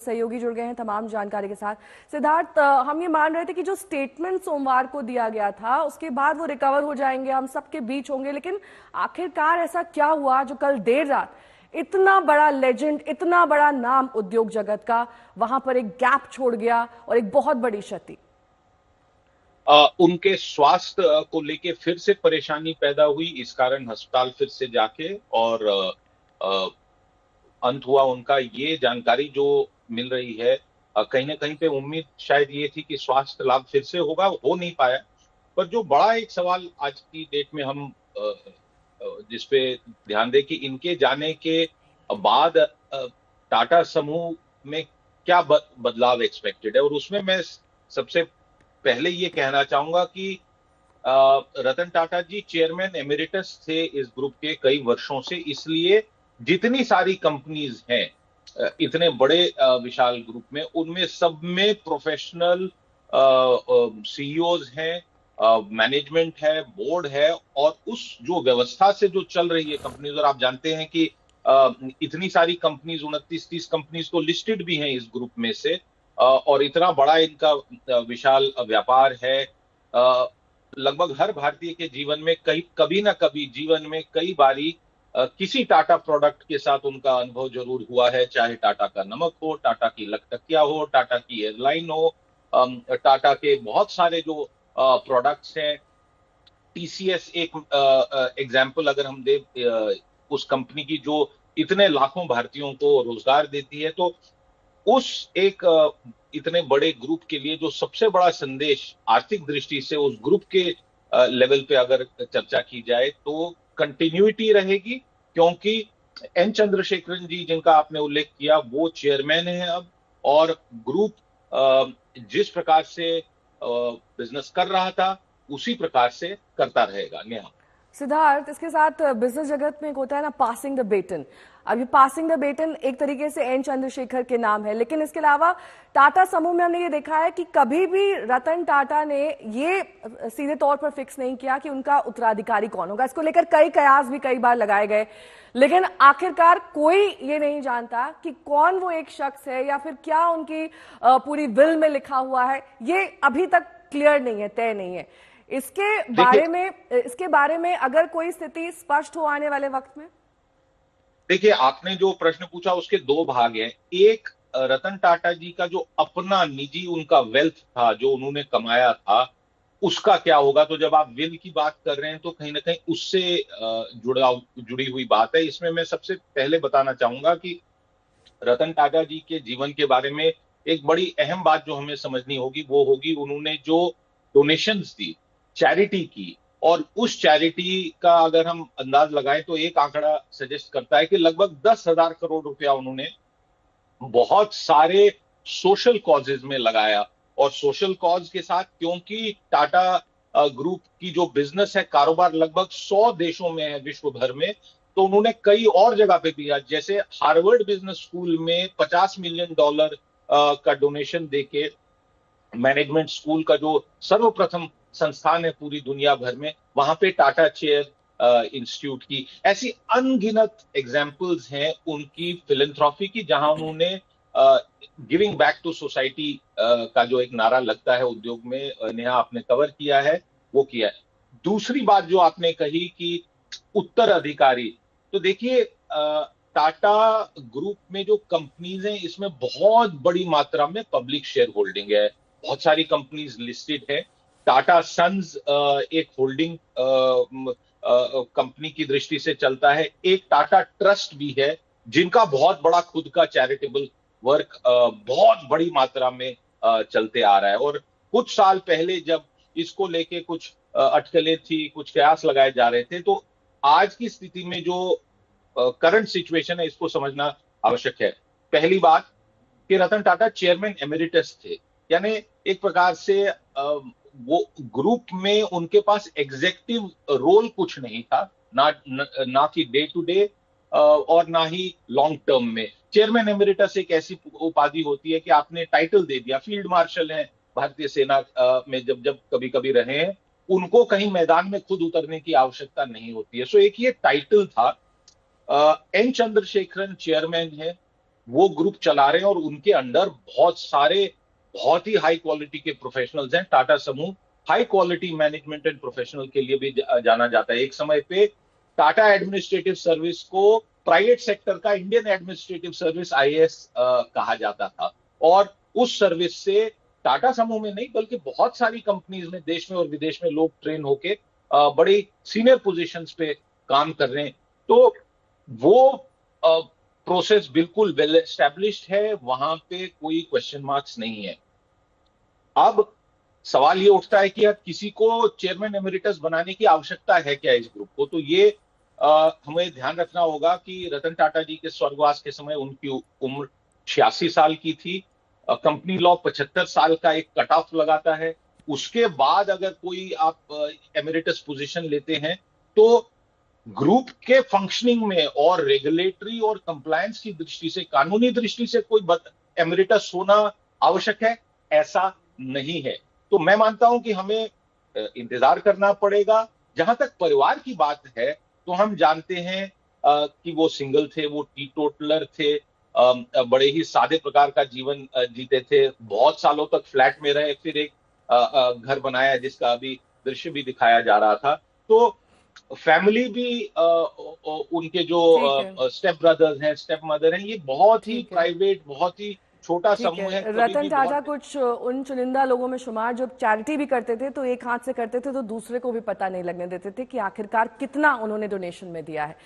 सहयोगी जुड़ गए हैं तमाम जानकारी के साथ। सिद्धार्थ, हम ये मान रहे थे कि जो स्टेटमेंट सोमवार को दिया गया था उसके बाद वो रिकवर हो जाएंगे, हम सबके बीच होंगे, लेकिन आखिरकार ऐसा क्या हुआ जो कल देर रात इतना बड़ा लेजेंड, इतना बड़ा नाम उद्योग जगत का वहां पर एक गैप छोड़ गया और एक बहुत बड़ी क्षति? उनके स्वास्थ्य को लेके फिर से परेशानी पैदा हुई, इस कारण अस्पताल फिर से जाके और अंत हुआ उनका। ये जानकारी जो मिल रही है, कहीं ना कहीं पे उम्मीद शायद ये थी कि स्वास्थ्य लाभ फिर से होगा, हो नहीं पाया। पर जो बड़ा एक सवाल आज की डेट में हम जिसपे ध्यान दें कि इनके जाने के बाद टाटा समूह में क्या बदलाव एक्सपेक्टेड है, और उसमें मैं सबसे पहले ये कहना चाहूंगा कि रतन टाटा जी चेयरमैन एमिरिटस थे इस ग्रुप के कई वर्षों से, इसलिए जितनी सारी कंपनीज हैं इतने बड़े विशाल ग्रुप में, उनमें सब में प्रोफेशनल सीईओज हैं, मैनेजमेंट है, बोर्ड है, और उस जो व्यवस्था से जो चल रही है कंपनीज, और आप जानते हैं कि इतनी सारी कंपनीज, 29-30 कंपनीज तो लिस्टेड भी हैं इस ग्रुप में से, और इतना बड़ा इनका विशाल व्यापार है। लगभग हर भारतीय के जीवन में कभी ना कभी जीवन में कई बारी किसी टाटा प्रोडक्ट के साथ उनका अनुभव जरूर हुआ है, चाहे टाटा का नमक हो, टाटा की लखटकिया हो, टाटा की एयरलाइन हो, टाटा के बहुत सारे जो प्रोडक्ट्स हैं। टीसीएस एक एग्जाम्पल अगर हम दे, उस कंपनी की जो इतने लाखों भारतीयों को रोजगार देती है, तो उस एक इतने बड़े ग्रुप के लिए जो सबसे बड़ा संदेश आर्थिक दृष्टि से उस ग्रुप के लेवल पे अगर चर्चा की जाए तो कंटिन्यूटी रहेगी, क्योंकि एन चंद्रशेखरन जी जिनका आपने उल्लेख किया वो चेयरमैन है अब, और ग्रुप जिस प्रकार से बिजनेस कर रहा था उसी प्रकार से करता रहेगा। नेहा। सिद्धार्थ, इसके साथ बिजनेस जगत में एक होता है ना, पासिंग द बेटन। अब ये पासिंग द बेटन एक तरीके से एन चंद्रशेखर के नाम है, लेकिन इसके अलावा टाटा समूह में हमने ये देखा है कि कभी भी रतन टाटा ने ये सीधे तौर पर फिक्स नहीं किया कि उनका उत्तराधिकारी कौन होगा। इसको लेकर कई कयास भी कई बार लगाए गए, लेकिन आखिरकार कोई ये नहीं जानता कि कौन वो एक शख्स है या फिर क्या उनकी पूरी विल में लिखा हुआ है। ये अभी तक क्लियर नहीं है, तय नहीं है। इसके बारे में अगर कोई स्थिति स्पष्ट हो आने वाले वक्त में? देखिए, आपने जो प्रश्न पूछा उसके दो भाग हैं। एक, रतन टाटा जी का जो अपना निजी उनका वेल्थ था जो उन्होंने कमाया था, उसका क्या होगा। तो जब आप विल की बात कर रहे हैं तो कहीं ना कहीं उससे जुड़ी हुई बात है। इसमें मैं सबसे पहले बताना चाहूंगा कि रतन टाटा जी के जीवन के बारे में एक बड़ी अहम बात जो हमें समझनी होगी वो होगी उन्होंने जो डोनेशंस दी, चैरिटी की, और उस चैरिटी का अगर हम अंदाज लगाएं तो एक आंकड़ा सजेस्ट करता है कि लगभग 10,000 करोड़ रुपया उन्होंने बहुत सारे सोशल कॉजेज में लगाया। और सोशल कॉज के साथ, क्योंकि टाटा ग्रुप की जो बिजनेस है, कारोबार लगभग 100 देशों में है विश्व भर में, तो उन्होंने कई और जगह पे दिया। जैसे हार्वर्ड बिजनेस स्कूल में $50 मिलियन का डोनेशन देके, मैनेजमेंट स्कूल का जो सर्वप्रथम संस्थान है पूरी दुनिया भर में, वहां पे टाटा चेयर इंस्टीट्यूट की, ऐसी अनगिनत एग्जाम्पल्स हैं उनकी फिलेंथ्रॉफी की, जहां उन्होंने गिविंग बैक टू सोसाइटी का जो एक नारा लगता है उद्योग में, नेहा आपने कवर किया है, वो किया है। दूसरी बात जो आपने कही कि उत्तराधिकारी, तो देखिए टाटा ग्रुप में जो कंपनीज हैं इसमें बहुत बड़ी मात्रा में पब्लिक शेयर होल्डिंग है, बहुत सारी कंपनीज लिस्टेड है। टाटा सन्स एक होल्डिंग कंपनी की दृष्टि से चलता है। एक टाटा ट्रस्ट भी है जिनका बहुत बड़ा खुद का चैरिटेबल वर्क बहुत बड़ी मात्रा में चलते आ रहा है। और कुछ साल पहले जब इसको लेके कुछ अटकलें थी, कुछ कयास लगाए जा रहे थे, तो आज की स्थिति में जो करंट सिचुएशन है इसको समझना आवश्यक है। पहली बात कि रतन टाटा चेयरमैन एमिरिटस थे, यानी एक प्रकार से वो ग्रुप में उनके पास एग्जेक्टिव रोल कुछ नहीं था, ना कि डे टू डे और ना ही लॉन्ग टर्म में। चेयरमैन एमिरिटस एक ऐसी उपाधि होती है कि आपने टाइटल दे दिया, फील्ड मार्शल हैं भारतीय सेना में जब जब कभी कभी रहे हैं, उनको कहीं मैदान में खुद उतरने की आवश्यकता नहीं होती है। सो एक ये टाइटल था। एन चंद्रशेखरन चेयरमैन है, वो ग्रुप चला रहे हैं और उनके अंडर बहुत सारे बहुत ही हाई क्वालिटी के प्रोफेशनल्स हैं। टाटा समूह high quality management and professional के लिए भी जाना जाता है। एक समय पे टाटा एडमिनिस्ट्रेटिव सर्विस को प्राइवेट सेक्टर का इंडियन एडमिनिस्ट्रेटिव सर्विस आईएएस कहा जाता था। और उस सर्विस से टाटा समूह में नहीं बल्कि बहुत सारी कंपनीज में देश में और विदेश में लोग ट्रेन होके बड़ी सीनियर पोजीशंस पे काम कर रहे हैं। तो वो प्रोसेस बिल्कुल वेल एस्टेब्लिश्ड है, वहां पे कोई क्वेश्चन मार्क्स नहीं है। अब सवाल ये उठता है कि यार किसी को चेयरमैन एमिरिटस बनाने की आवश्यकता है क्या इस ग्रुप को? तो ये हमें ध्यान रखना होगा कि रतन टाटा जी के स्वर्गवास के समय उनकी उम्र 86 साल की थी। कंपनी लॉ 75 साल का एक कट ऑफ लगाता है। उसके बाद अगर कोई आप एमिरिटस पोजीशन लेते हैं तो ग्रुप के फंक्शनिंग में और रेगुलेटरी और कंप्लायंस की दृष्टि से, कानूनी दृष्टि से कोई एमिरिटस होना आवश्यक है ऐसा नहीं है। तो मैं मानता हूं कि हमें इंतजार करना पड़ेगा। जहां तक परिवार की बात है तो हम जानते हैं कि वो सिंगल थे, वो टी टोटलर थे, बड़े ही सादे प्रकार का जीवन जीते थे, बहुत सालों तक फ्लैट में रहे, फिर एक घर बनाया जिसका अभी दृश्य भी दिखाया जा रहा था। तो फैमिली भी उनके जो ठीक है। स्टेप ब्रदर्स हैं, स्टेप मदर हैं, ये बहुत ही ठीक है। प्राइवेट, बहुत ही छोटा ठीक समूह है। है। कभी रतन भी टाटा गवर्नमेंट कुछ उन चुनिंदा लोगों में शुमार जो चैरिटी भी करते थे तो एक हाथ से करते थे तो दूसरे को भी पता नहीं लगने देते थे कि आखिरकार कितना उन्होंने डोनेशन में दिया है।